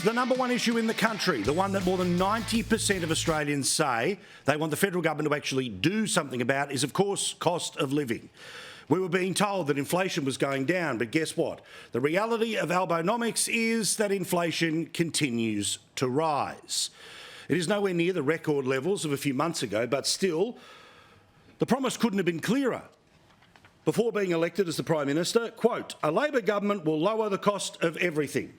The number one issue in the country, the one that more than 90% of Australians say they want the federal government to actually do something about, is, of course, cost of living. We were being told that inflation was going down, but guess what? The reality of Albonomics is that inflation continues to rise. It is nowhere near the record levels of a few months ago, but still, the promise couldn't have been clearer. Before being elected as the Prime Minister, quote, "A Labor government will lower the cost of everything."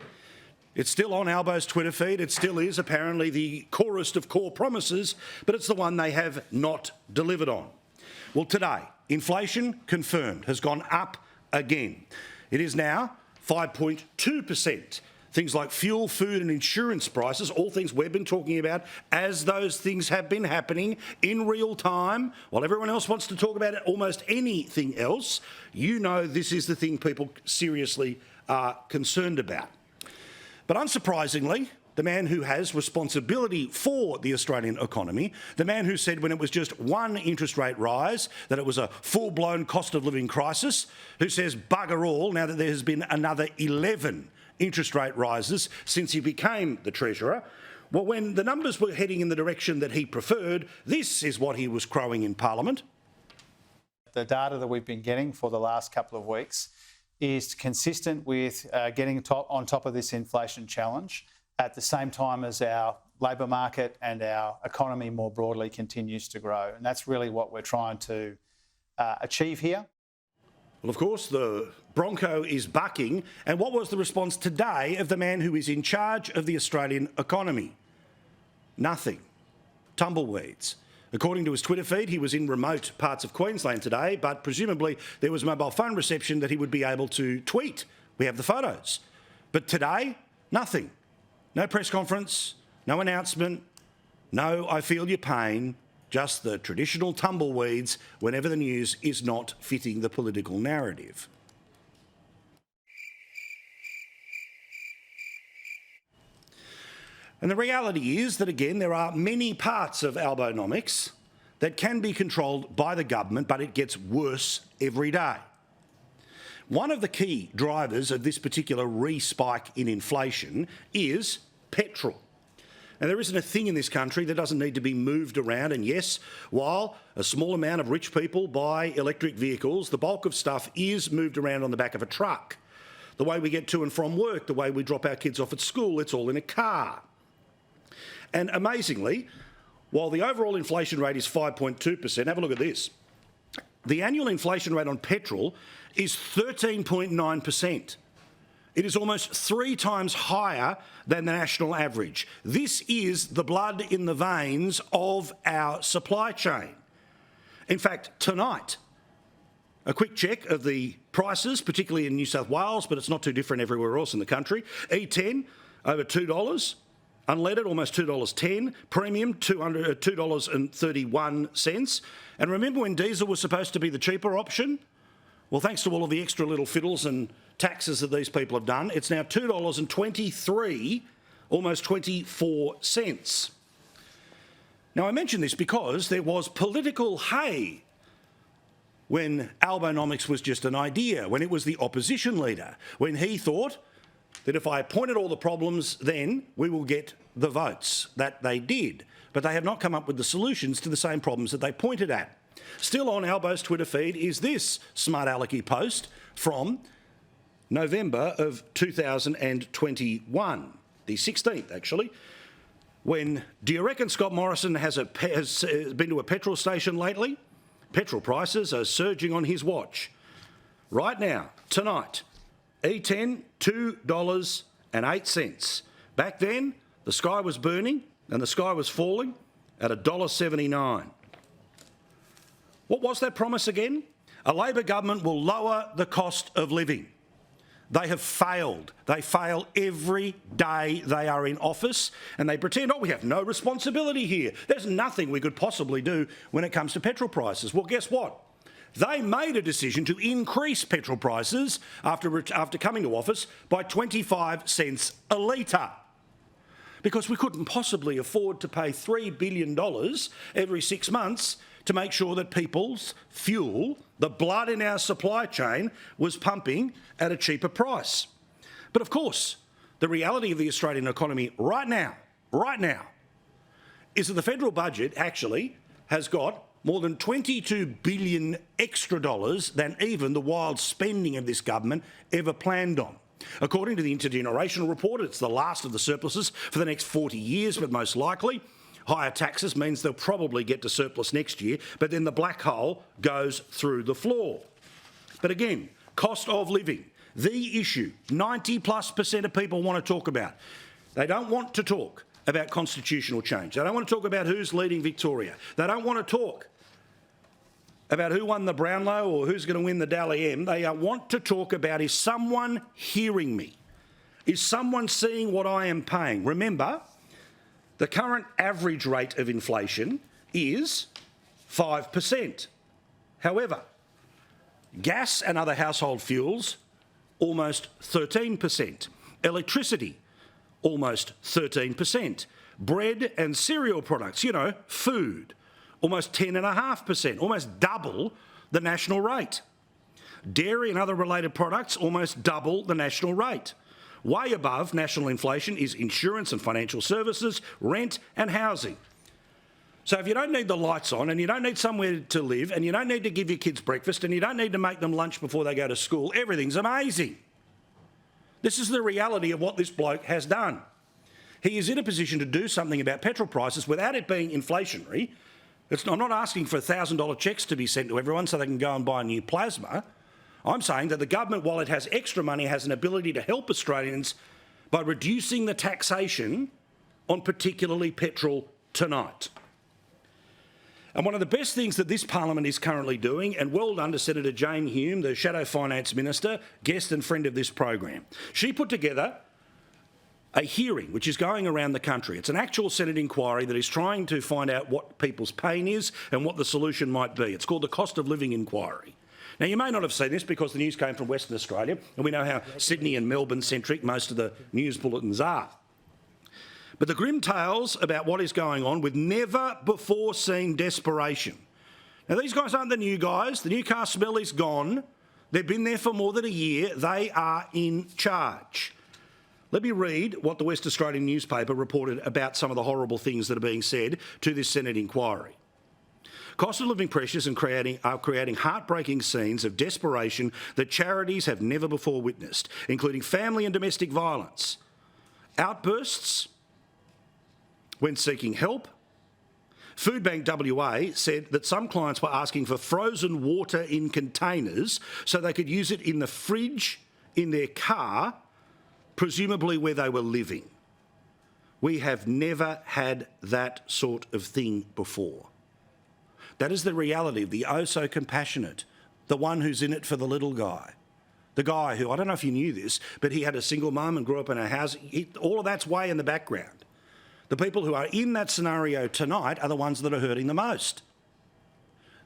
It's still on Albo's Twitter feed. It still is apparently the corest of core promises, but it's the one they have not delivered on. Well, today, inflation, confirmed, has gone up again. It is now 5.2%. Things like fuel, food and insurance prices, all things we've been talking about as those things have been happening in real time. While everyone else wants to talk about almost anything else, you know this is the thing people seriously are concerned about. But unsurprisingly, the man who has responsibility for the Australian economy, the man who said when it was just one interest rate rise that it was a full-blown cost of living crisis, who says bugger all now that there has been another 11 interest rate rises since he became the Treasurer. Well, when the numbers were heading in the direction that he preferred, this is what he was crowing in Parliament. The data that we've been getting for the last couple of weeks is consistent with getting on top of this inflation challenge at the same time as our labour market and our economy more broadly continues to grow. And that's really what we're trying to achieve here. Well, of course, the Bronco is bucking. And what was the response today of the man who is in charge of the Australian economy? Nothing. Tumbleweeds. According to his Twitter feed, he was in remote parts of Queensland today, but presumably there was mobile phone reception that he would be able to tweet. We have the photos. But today, nothing. No press conference, no announcement, no I feel your pain, just the traditional tumbleweeds whenever the news is not fitting the political narrative. And the reality is that, again, there are many parts of Albonomics that can be controlled by the government, but it gets worse every day. One of the key drivers of this particular re-spike in inflation is petrol. Now, there isn't a thing in this country that doesn't need to be moved around, and yes, while a small amount of rich people buy electric vehicles, the bulk of stuff is moved around on the back of a truck. The way we get to and from work, the way we drop our kids off at school, it's all in a car. And amazingly, while the overall inflation rate is 5.2%, have a look at this. The annual inflation rate on petrol is 13.9%. It is almost 3 times higher than the national average. This is the blood in the veins of our supply chain. In fact, tonight, a quick check of the prices, particularly in New South Wales, but it's not too different everywhere else in the country. E10, over $2. Unleaded, almost $2.10. Premium, $2.31. And remember when diesel was supposed to be the cheaper option? Well, thanks to all of the extra little fiddles and taxes that these people have done, it's now $2.23, almost 24 cents. Now, I mention this because there was political hay when Albonomics was just an idea, when it was the opposition leader, when he thought that if I pointed all the problems, then we will get the votes. That they did. But they have not come up with the solutions to the same problems that they pointed at. Still on Albo's Twitter feed is this smart alecky post from November of 2021, the 16th actually, when, do you reckon Scott Morrison has been to a petrol station lately? Petrol prices are surging on his watch. Right now, tonight, E10, $2.08. Back then, the sky was burning and the sky was falling at $1.79. What was that promise again? A Labor government will lower the cost of living. They have failed. They fail every day they are in office, and they pretend, oh, we have no responsibility here. There's nothing we could possibly do when it comes to petrol prices. Well, guess what? They made a decision to increase petrol prices after coming to office by 25 cents a litre, because we couldn't possibly afford to pay $3 billion every 6 months to make sure that people's fuel, the blood in our supply chain, was pumping at a cheaper price. But of course, the reality of the Australian economy right now, is that the federal budget actually has got more than $22 billion extra dollars than even the wild spending of this government ever planned on. According to the intergenerational report, it's the last of the surpluses for the next 40 years, but most likely higher taxes means they'll probably get to surplus next year, but then the black hole goes through the floor. But again, cost of living, the issue 90+% of people want to talk about. They don't want to talk about constitutional change. They don't want to talk about who's leading Victoria. They don't want to talk about who won the Brownlow or who's going to win the Dally M. They want to talk about, is someone hearing me? Is someone seeing what I am paying? Remember, the current average rate of inflation is 5%. However, gas and other household fuels, almost 13%. Electricity, almost 13%. Bread and cereal products, you know, food, almost 10.5%, almost double the national rate. Dairy and other related products, almost double the national rate. Way above national inflation is insurance and financial services, rent and housing. So if you don't need the lights on and you don't need somewhere to live and you don't need to give your kids breakfast and you don't need to make them lunch before they go to school, everything's amazing. This is the reality of what this bloke has done. He is in a position to do something about petrol prices without it being inflationary. I'm not asking for $1,000 cheques to be sent to everyone so they can go and buy new plasma. I'm saying that the government, while it has extra money, has an ability to help Australians by reducing the taxation on particularly petrol tonight. And one of the best things that this parliament is currently doing, and well done to Senator Jane Hume, the Shadow Finance Minister, guest and friend of this program. She put together a hearing which is going around the country. It's an actual Senate inquiry that is trying to find out what people's pain is and what the solution might be. It's called the Cost of Living Inquiry. Now, you may not have seen this because the news came from Western Australia, and we know how Sydney and Melbourne-centric most of the news bulletins are. But the grim tales about what is going on with never-before-seen desperation. Now, these guys aren't the new guys. The new car smell is gone. They've been there for more than a year. They are in charge. Let me read what the West Australian newspaper reported about some of the horrible things that are being said to this Senate inquiry. Cost of living pressures are creating heartbreaking scenes of desperation that charities have never before witnessed, including family and domestic violence, outbursts when seeking help. Foodbank WA said that some clients were asking for frozen water in containers so they could use it in the fridge in their car, presumably where they were living. We have never had that sort of thing before. That is the reality of the oh-so-compassionate, the one who's in it for the little guy. The guy who, I don't know if you knew this, but he had a single mum and grew up in a house. All of that's way in the background. The people who are in that scenario tonight are the ones that are hurting the most.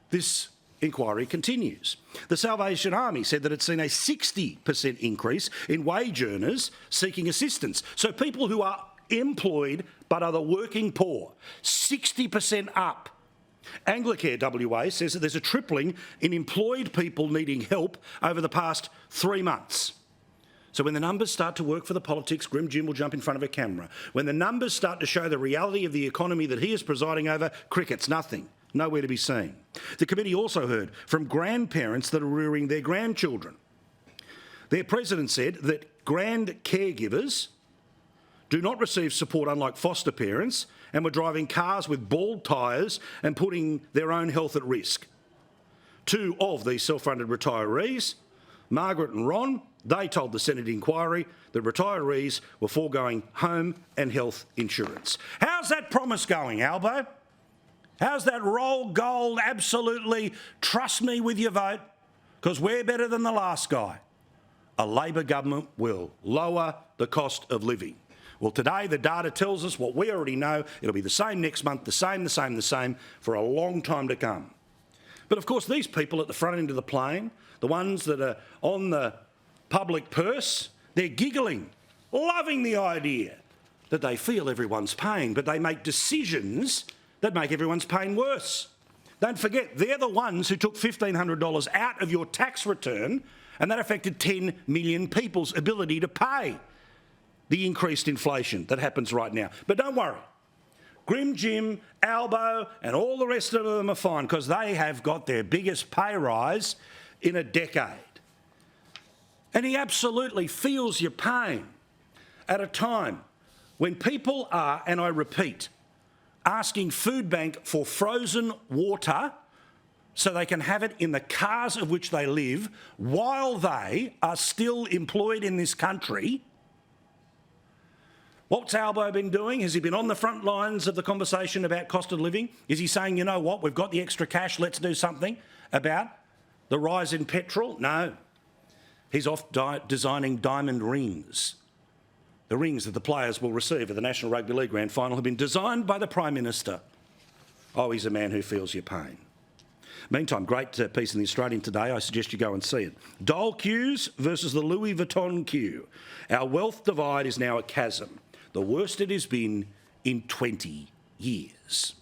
This inquiry continues. The Salvation Army said that it's seen a 60% increase in wage earners seeking assistance. So people who are employed but are the working poor, 60% up. Anglicare WA says that there's a tripling in employed people needing help over the past 3 months. So when the numbers start to work for the politics, Grim Jim will jump in front of a camera. When the numbers start to show the reality of the economy that he is presiding over, crickets, nothing, nowhere to be seen. The committee also heard from grandparents that are rearing their grandchildren. Their president said that grand caregivers do not receive support unlike foster parents and were driving cars with bald tyres and putting their own health at risk. 2 of these self-funded retirees, Margaret and Ron, they told the Senate inquiry that retirees were foregoing home and health insurance. How's that promise going, Albo? How's that roll gold, absolutely trust me with your vote, because we're better than the last guy? A Labor government will lower the cost of living. Well, today the data tells us what we already know. It'll be the same next month, the same for a long time to come. But of course, these people at the front end of the plane, the ones that are on the public purse, they're giggling, loving the idea that they feel everyone's pain, but they make decisions that make everyone's pain worse. Don't forget, they're the ones who took $1,500 out of your tax return, and that affected 10 million people's ability to pay. the increased inflation that happens right now. But don't worry. Grim Jim, Albo and all the rest of them are fine because they have got their biggest pay rise in a decade. And he absolutely feels your pain at a time when people are, and I repeat, asking Foodbank for frozen water so they can have it in the cars of which they live while they are still employed in this country. What's Albo been doing? Has he been on the front lines of the conversation about cost of living? Is he saying, you know what, we've got the extra cash, let's do something about the rise in petrol? No. He's off designing diamond rings. The rings that the players will receive at the National Rugby League Grand Final have been designed by the Prime Minister. Oh, he's a man who feels your pain. Meantime, great piece in The Australian today. I suggest you go and see it. Dole queues versus the Louis Vuitton queue. Our wealth divide is now a chasm, the worst it has been in 20 years.